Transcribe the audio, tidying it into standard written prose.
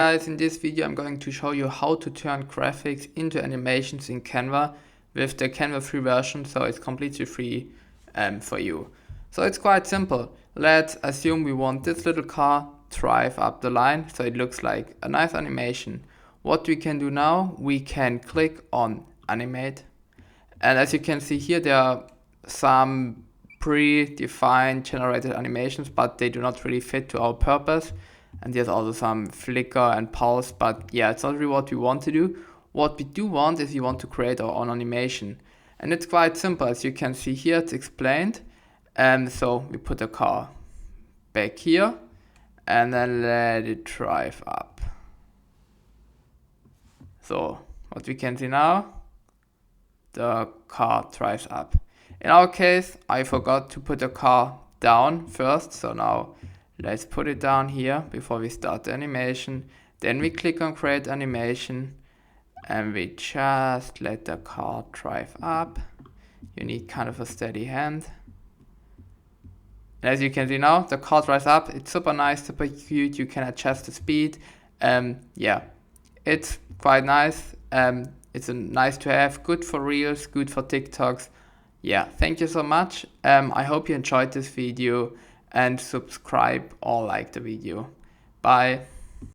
Guys, in this video I'm going to show you how to turn graphics into animations in Canva with the Canva free version, so it's completely free for you. So it's quite simple. Let's assume we want this little car drive up the line so it looks like a nice animation. What we can do now, we can click on animate, and as you can see here there are some pre-defined generated animations, but they do not really fit to our purpose. And there's also some flicker and pulse, but yeah, it's not really what we want to do. What we do want is we want to create our own animation. And it's quite simple, as you can see here, it's explained. So we put the car back here and then let it drive up. So what we can see now, the car drives up. In our case, I forgot to put the car down first, so now let's put it down here before we start the animation. Then we click on create animation and we just let the car drive up. You need kind of a steady hand. As you can see now, the car drives up. It's super nice, super cute. You can adjust the speed. Yeah, it's quite nice. It's nice to have, good for reels, good for TikToks. Yeah, thank you so much. I hope you enjoyed this video and subscribe or like the video. Bye.